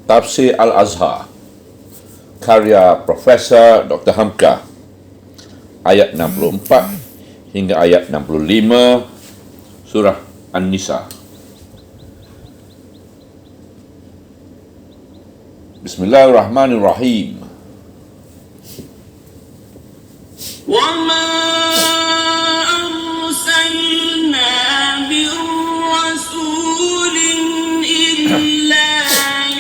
Tafsir Al-Azhar karya Profesor Dr. Hamka, ayat 64 hingga ayat 65 surah An-Nisa. Bismillahirrahmanirrahim. وَمَا أَرْسَلْنَا مِن رَّسُولٍ إِلَّا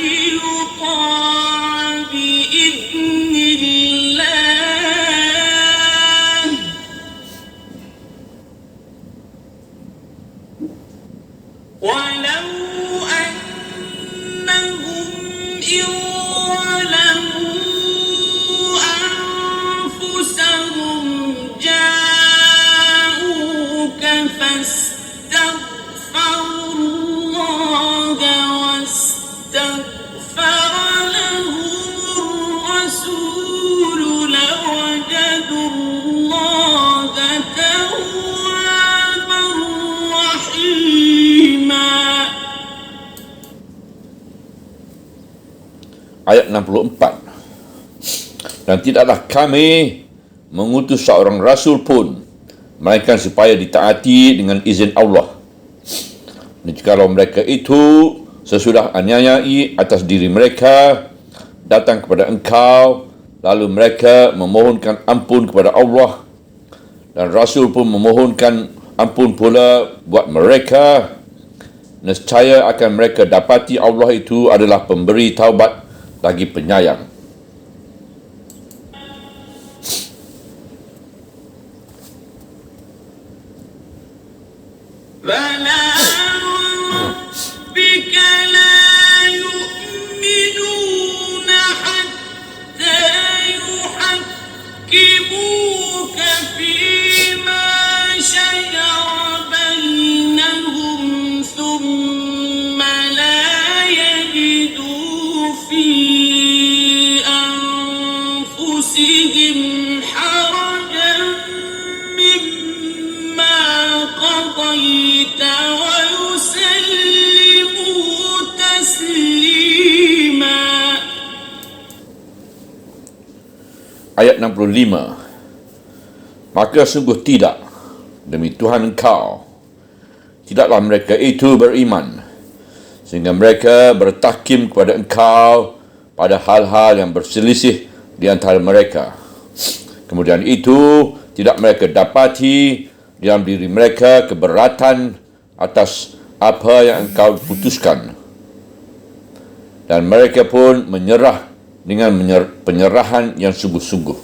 لِيُطَاعَ بِإِذْنِ اللَّهِ وَلَوْ أَنَّهُمْ إِذ ظَّلَمُوا أَنفُسَهُمْ جَاءُوكَ فَاسْتَغْفَرُوا اللَّهَ وَاسْتَغْفَرَ لَهُمُ الرَّسُولُ لَوَجَدُوا اللَّهَ تَوَّابًا رَّحِيمًا. Ayat 64. Dan tidaklah kami mengutus seorang rasul pun melainkan supaya ditaati dengan izin Allah. Dan jikalau mereka itu sesudah aniayai atas diri mereka datang kepada engkau, lalu mereka memohonkan ampun kepada Allah, dan rasul pun memohonkan ampun pula buat mereka, nescaya akan mereka dapati Allah itu adalah pemberi taubat lagi penyayang. فَلَا وَرَبِّكَ لَا يُؤْمِنُونَ حَتَّى يُحَكِّمُوكَ فِيمَا شَجَرَ بَيْنَهُمْ ثُمَّ لَا يَجِدُوا فِي أَنفُسِهِمْ حَرَجًا مِّمَّا قَضَيْتَ وَيُسَلِّمُوا تَسْلِيمًا. Ayat 65. Maka sungguh tidak, demi Tuhan engkau, tidaklah mereka itu beriman, sehingga mereka bertahkim kepada engkau pada hal-hal yang berselisih di antara mereka. Kemudian itu tidak mereka dapati dalam diri mereka keberatan atas apa yang engkau putuskan, dan mereka pun menyerah dengan penyerahan yang sungguh-sungguh.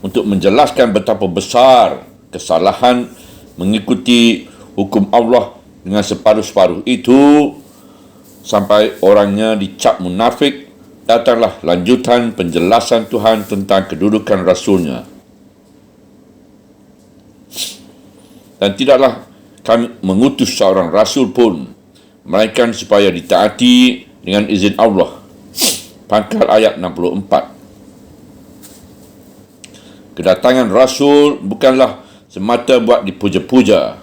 Untuk menjelaskan betapa besar kesalahan mengikuti hukum Allah dengan separuh-separuh itu sampai orangnya dicap munafik, datanglah lanjutan penjelasan Tuhan tentang kedudukan Rasulnya. Dan tidaklah kami mengutus seorang rasul pun melainkan supaya ditaati dengan izin Allah. Pangkal ayat 64. Kedatangan rasul bukanlah semata buat dipuja-puja,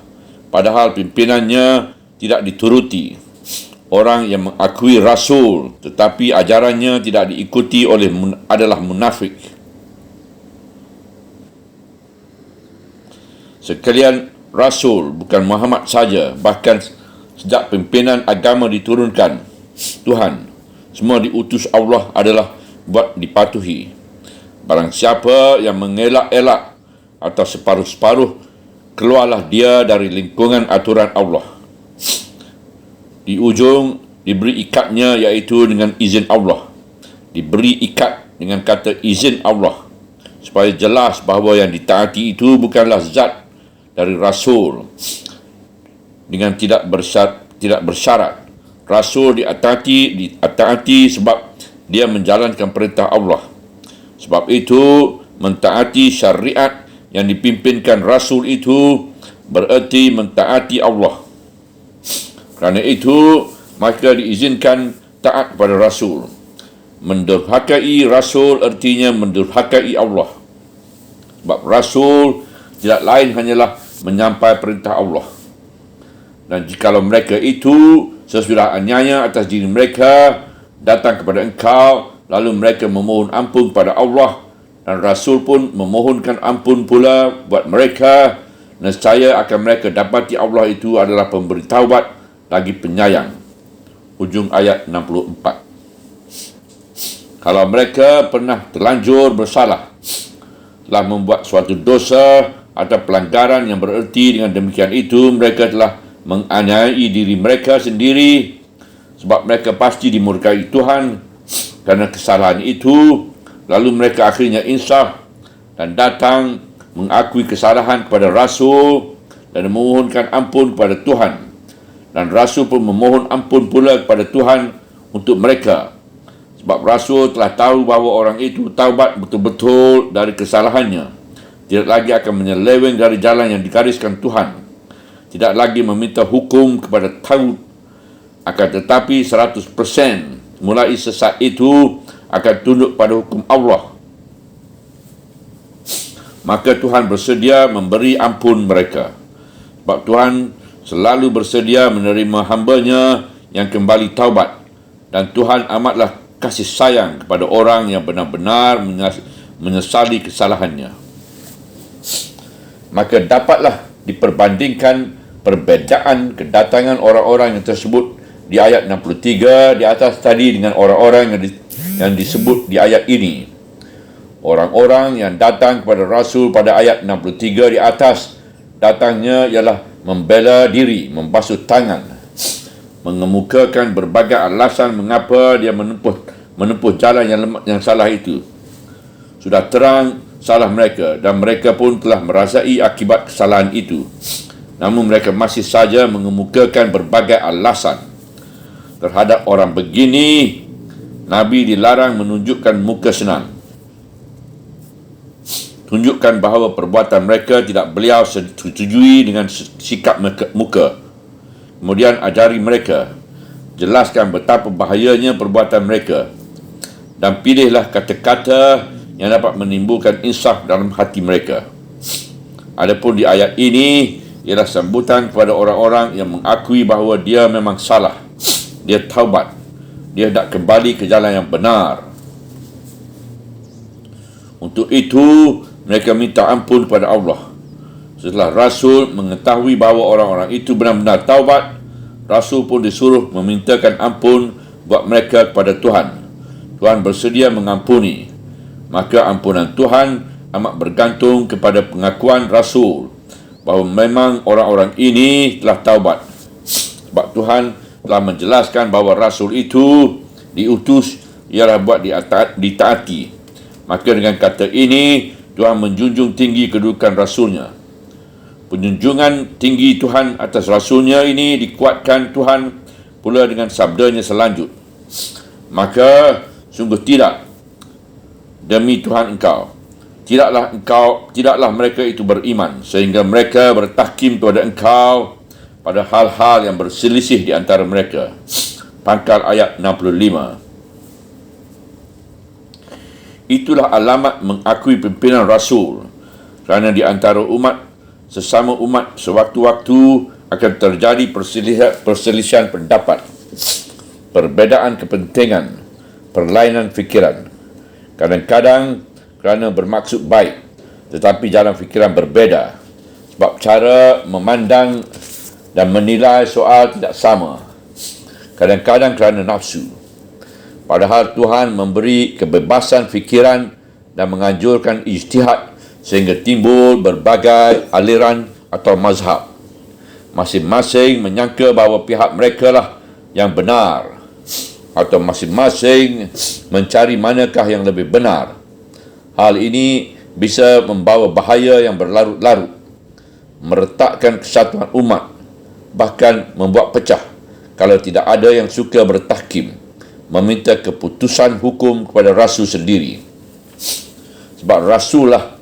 padahal pimpinannya tidak dituruti. Orang yang mengakui rasul tetapi ajarannya tidak diikuti adalah munafik. Sekalian rasul bukan Muhammad saja, bahkan sejak pimpinan agama diturunkan Tuhan, semua diutus Allah adalah buat dipatuhi. Barang siapa yang mengelak-elak atau separuh-separuh, keluarlah dia dari lingkungan aturan Allah. Di ujung diberi ikatnya, iaitu dengan izin Allah. Diberi ikat dengan kata izin Allah, supaya jelas bahawa yang ditaati itu bukanlah zat dari rasul dengan tidak bersyarat. Rasul ditaati sebab dia menjalankan perintah Allah. Sebab itu mentaati syariat yang dipimpinkan rasul itu bererti mentaati Allah. Kerana itu maka diizinkan taat kepada rasul. Mendurhakai rasul artinya mendurhakai Allah. Sebab rasul tidak lain hanyalah menyampai perintah Allah. Dan jikalau mereka itu sesudah aniaya atas diri mereka datang kepada engkau, lalu mereka memohon ampun kepada Allah, dan Rasul pun memohonkan ampun pula buat mereka, nescaya akan mereka dapati Allah itu adalah pemberi taubat lagi penyayang. Hujung ayat 64. Kalau mereka pernah terlanjur bersalah, telah membuat suatu dosa atau pelanggaran yang bererti, dengan demikian itu mereka telah menganiayai diri mereka sendiri, sebab mereka pasti dimurkai Tuhan karena kesalahan itu. Lalu mereka akhirnya insaf dan datang mengakui kesalahan kepada Rasul dan memohonkan ampun kepada Tuhan. Dan Rasul pun memohon ampun pula kepada Tuhan untuk mereka, sebab Rasul telah tahu bahawa orang itu taubat betul-betul dari kesalahannya, tidak lagi akan menyeleweng dari jalan yang digariskan Tuhan, tidak lagi meminta hukum kepada Tagut, akan tetapi 100% mulai sesaat itu akan tunduk pada hukum Allah. Maka Tuhan bersedia memberi ampun mereka, sebab Tuhan selalu bersedia menerima hamba-Nya yang kembali taubat, dan Tuhan amatlah kasih sayang kepada orang yang benar-benar menyesali kesalahannya. Maka dapatlah diperbandingkan perbezaan kedatangan orang-orang yang tersebut di ayat 63 di atas tadi dengan orang-orang yang disebut di ayat ini. Orang-orang yang datang kepada Rasul pada ayat 63 di atas, datangnya ialah membela diri, membasuh tangan, mengemukakan berbagai alasan mengapa dia menempuh jalan yang salah itu. Sudah terang salah mereka, dan mereka pun telah merasai akibat kesalahan itu. Namun mereka masih saja mengemukakan berbagai alasan. Terhadap orang begini, Nabi dilarang menunjukkan muka senang. Tunjukkan bahawa perbuatan mereka tidak beliau setujui dengan sikap muka. Kemudian ajari mereka, jelaskan betapa bahayanya perbuatan mereka, dan pilihlah kata-kata yang dapat menimbulkan insaf dalam hati mereka. Adapun di ayat ini ialah sambutan kepada orang-orang yang mengakui bahawa dia memang salah, dia taubat, dia hendak kembali ke jalan yang benar. Untuk itu mereka minta ampun kepada Allah. Setelah Rasul mengetahui bahawa orang-orang itu benar-benar taubat, Rasul pun disuruh memintakan ampun buat mereka kepada Tuhan. Tuhan bersedia mengampuni. Maka ampunan Tuhan amat bergantung kepada pengakuan Rasul bahawa memang orang-orang ini telah taubat. Sebab Tuhan telah menjelaskan bahawa Rasul itu diutus ialah buat ditaati. Maka dengan kata ini, Tuhan menjunjung tinggi kedudukan Rasulnya. Penjunjungan tinggi Tuhan atas Rasulnya ini dikuatkan Tuhan pula dengan sabdanya selanjut. Maka sungguh tidak, demi Tuhan engkau, tidaklah mereka itu beriman, sehingga mereka bertahkim kepada engkau pada hal-hal yang berselisih di antara mereka. Pangkal ayat 65. Itulah alamat mengakui pimpinan Rasul, kerana di antara sesama umat sewaktu-waktu akan terjadi perselisihan pendapat, perbezaan kepentingan, perlainan fikiran. Kadang-kadang kerana bermaksud baik, tetapi jalan fikiran berbeza, sebab cara memandang dan menilai soal tidak sama. Kadang-kadang kerana nafsu. Padahal Tuhan memberi kebebasan fikiran dan menganjurkan ijtihad, sehingga timbul berbagai aliran atau mazhab. Masing-masing menyangka bahawa pihak mereka lah yang benar, atau masing-masing mencari manakah yang lebih benar. Hal ini bisa membawa bahaya yang berlarut-larut, meretakkan kesatuan umat, bahkan membuat pecah kalau tidak ada yang suka bertahkim, meminta keputusan hukum kepada Rasul sendiri. Sebab Rasul lah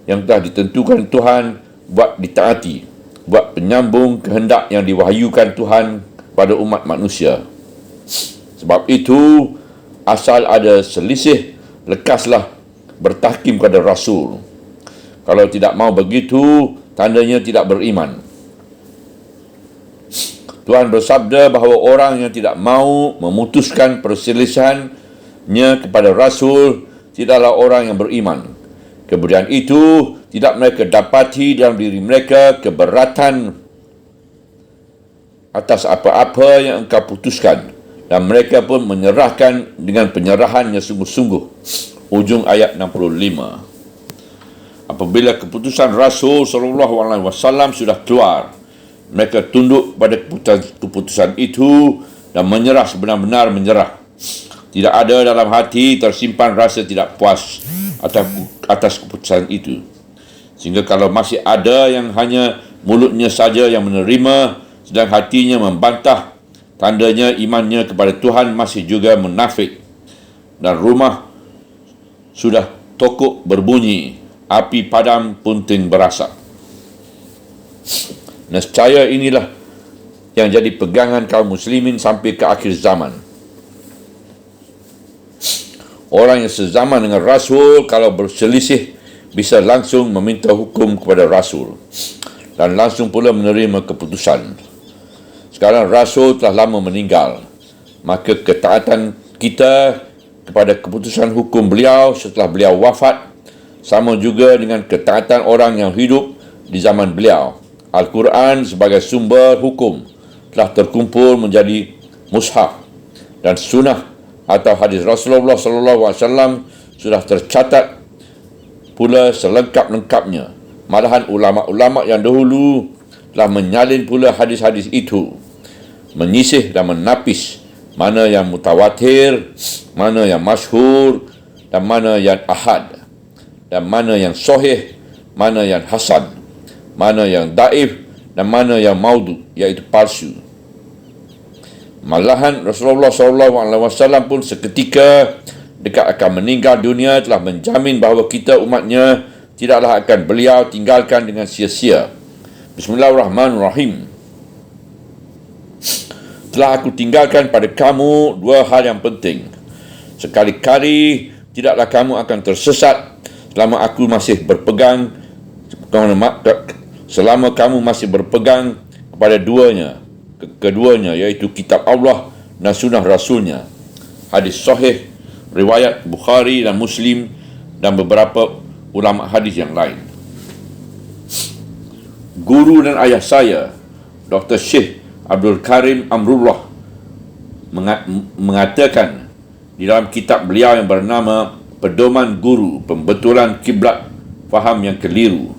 yang telah ditentukan Tuhan buat ditaati, buat penyambung kehendak yang diwahyukan Tuhan pada umat manusia. Sebab itu, asal ada selisih, lekaslah bertahkim kepada Rasul. Kalau tidak mau begitu, tandanya tidak beriman. Tuhan bersabda bahawa orang yang tidak mahu memutuskan perselisihannya kepada Rasul tidaklah orang yang beriman. Kemudian itu, tidak mereka dapati dalam diri mereka keberatan atas apa-apa yang engkau putuskan, dan mereka pun menyerahkan dengan penyerahan yang sungguh-sungguh. Ujung ayat 65. Apabila keputusan Rasul SAW sudah keluar, mereka tunduk pada keputusan itu dan menyerah, sebenar-benar menyerah. Tidak ada dalam hati tersimpan rasa tidak puas atas keputusan itu. Sehingga kalau masih ada yang hanya mulutnya saja yang menerima, sedang hatinya membantah, tandanya imannya kepada Tuhan masih juga munafik. Dan rumah sudah tokok berbunyi, api padam punting berasap. Nescaya inilah yang jadi pegangan kaum muslimin sampai ke akhir zaman. Orang yang sezaman dengan Rasul kalau berselisih bisa langsung meminta hukum kepada Rasul dan langsung pula menerima keputusan. Sekarang Rasul telah lama meninggal, maka ketaatan kita kepada keputusan hukum beliau setelah beliau wafat sama juga dengan ketaatan orang yang hidup di zaman beliau. Al-Quran sebagai sumber hukum telah terkumpul menjadi mushaf, dan sunnah atau hadis Rasulullah SAW sudah tercatat pula selengkap-lengkapnya. Malahan ulama-ulama yang dahulu telah menyalin pula hadis-hadis itu, menyisih dan menapis mana yang mutawatir, mana yang masyhur, dan mana yang ahad, dan mana yang sahih, mana yang hasan, mana yang daif, dan mana yang maudu, iaitu palsu. Malahan Rasulullah SAW pun seketika dekat akan meninggal dunia telah menjamin bahawa kita umatnya tidaklah akan beliau tinggalkan dengan sia-sia. Bismillahirrahmanirrahim. Telah aku tinggalkan pada kamu dua hal yang penting. Sekali-kali tidaklah kamu akan tersesat selama aku masih berpegang selama kamu masih berpegang kepada keduanya, iaitu kitab Allah dan sunnah Rasulnya. Hadis sahih riwayat Bukhari dan Muslim dan beberapa ulama hadis yang lain. Guru dan ayah saya, Dr. Syekh Abdul Karim Amrullah, mengatakan di dalam kitab beliau yang bernama Pedoman Guru Pembetulan Kiblat Faham yang Keliru,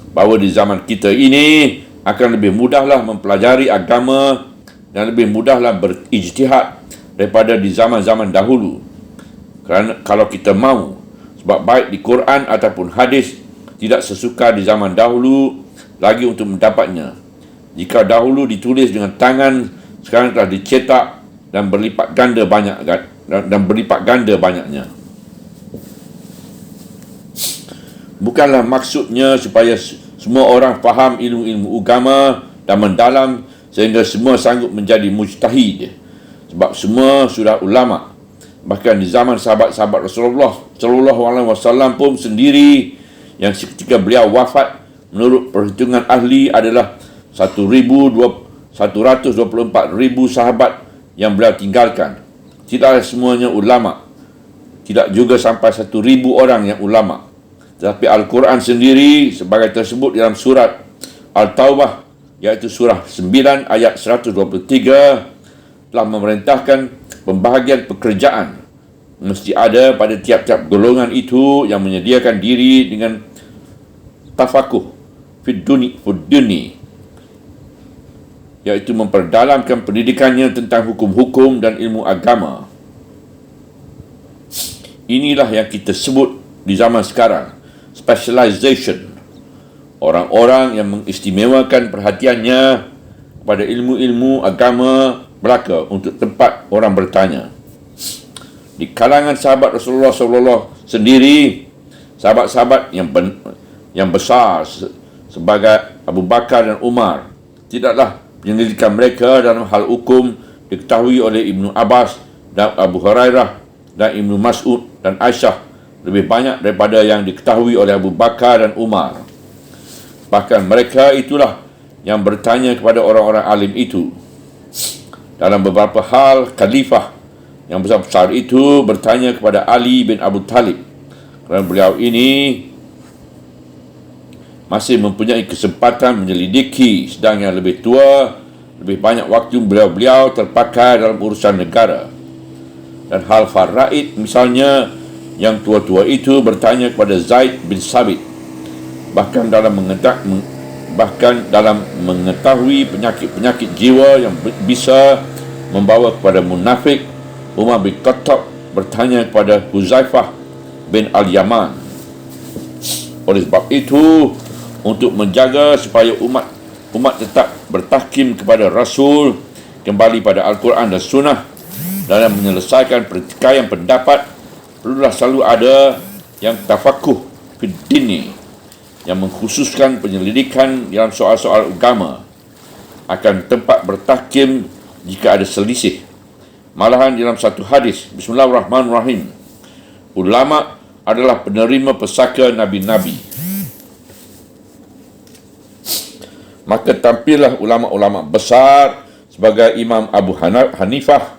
bahawa di zaman kita ini akan lebih mudahlah mempelajari agama dan lebih mudahlah berijtihad daripada di zaman-zaman dahulu. Kerana kalau kita mahu, sebab baik di Quran ataupun hadis tidak sesuka di zaman dahulu lagi untuk mendapatnya. Jika dahulu ditulis dengan tangan, sekarang telah dicetak dan berlipat ganda banyaknya. Bukanlah maksudnya supaya semua orang faham ilmu-ilmu agama dan mendalam sehingga semua sanggup menjadi mujtahid, sebab semua sudah ulama. Bahkan di zaman sahabat-sahabat Rasulullah SAW pun sendiri, yang seketika beliau wafat, menurut perhitungan ahli adalah 124,000 sahabat yang beliau tinggalkan. Tidaklah semuanya ulama, tidak juga sampai 1,000 orang yang ulama. Tetapi Al-Quran sendiri sebagai tersebut dalam surat Al-Taubah, iaitu surah 9 ayat 123, telah memerintahkan pembahagian pekerjaan mesti ada pada tiap-tiap golongan itu yang menyediakan diri dengan tafakuh fid dunia, iaitu memperdalamkan pendidikannya tentang hukum-hukum dan ilmu agama. Inilah yang kita sebut di zaman sekarang specialization. Orang-orang yang mengistimewakan perhatiannya pada ilmu-ilmu agama belaka untuk tempat orang bertanya. Di kalangan sahabat Rasulullah SAW sendiri, sahabat-sahabat yang besar sebagai Abu Bakar dan Umar, tidaklah penyelidikan mereka dalam hal hukum diketahui oleh Ibnu Abbas dan Abu Hurairah dan Ibnu Mas'ud dan Aisyah lebih banyak daripada yang diketahui oleh Abu Bakar dan Umar. Bahkan mereka itulah yang bertanya kepada orang-orang alim itu. Dalam beberapa hal, khalifah yang besar-besar itu bertanya kepada Ali bin Abu Talib, kerana beliau ini masih mempunyai kesempatan menyelidiki, sedang yang lebih tua, lebih banyak waktu beliau terpakai dalam urusan negara. Dan hal faraid misalnya, yang tua-tua itu bertanya kepada Zaid bin Sabit, bahkan dalam mengetahui penyakit-penyakit jiwa yang bisa membawa kepada munafik, Umar bin Khattab bertanya kepada Huzaifah bin Al-Yaman. Oleh sebab itu, untuk menjaga supaya umat tetap bertahkim kepada Rasul, kembali pada Al-Quran dan Sunnah dalam menyelesaikan pertikaian pendapat, perlulah selalu ada yang tafakuh fid dini, yang mengkhususkan penyelidikan dalam soal-soal agama, akan tempat bertahkim jika ada selisih. Malahan dalam satu hadis, Bismillahirrahmanirrahim, ulama adalah penerima pesaka Nabi-Nabi. Maka tampillah ulama-ulama besar sebagai Imam Abu Hanifah,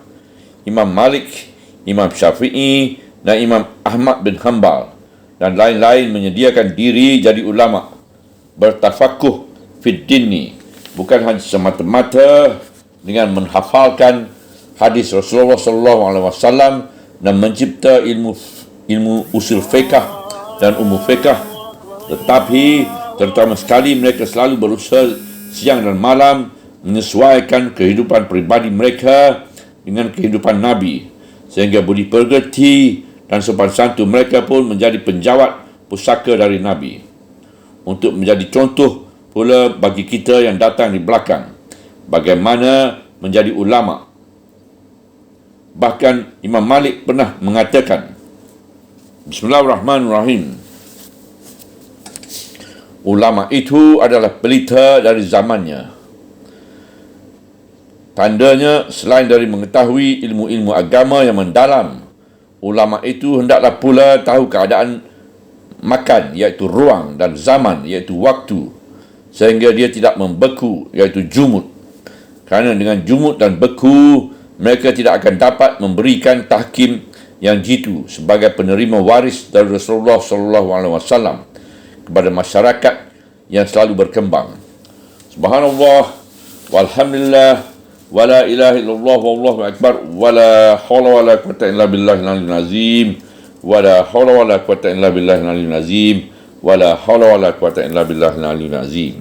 Imam Malik, Imam Syafi'i, dan Imam Ahmad bin Hanbal dan lain-lain menyediakan diri jadi ulama, bertafakuh fid dini, bukan hanya semata-mata dengan menghafalkan hadis Rasulullah SAW dan mencipta ilmu usul fiqh dan umum fiqh, tetapi terutama sekali mereka selalu berusaha siang dan malam menyesuaikan kehidupan peribadi mereka dengan kehidupan Nabi, sehingga budi pekerti dan sopan santun mereka pun menjadi penjawat pusaka dari Nabi. Untuk menjadi contoh pula bagi kita yang datang di belakang, bagaimana menjadi ulama. Bahkan Imam Malik pernah mengatakan, Bismillahirrahmanirrahim, ulama itu adalah pelita dari zamannya. Tandanya, selain dari mengetahui ilmu-ilmu agama yang mendalam, ulama itu hendaklah pula tahu keadaan makan, iaitu ruang, dan zaman, iaitu waktu, sehingga dia tidak membeku, iaitu jumud. Kerana dengan jumud dan beku, mereka tidak akan dapat memberikan tahkim yang jitu sebagai penerima waris dari Rasulullah SAW kepada masyarakat yang selalu berkembang. Subhanallah, walhamdulillah, wala ilaha illallah, wallahu akbar, wala hawla wala quwwata illa billahil aliyyil azim, wala hawla wala quwwata illa billahil aliyyil azim, wala hawla wala quwwata illa billahil aliyyil azim.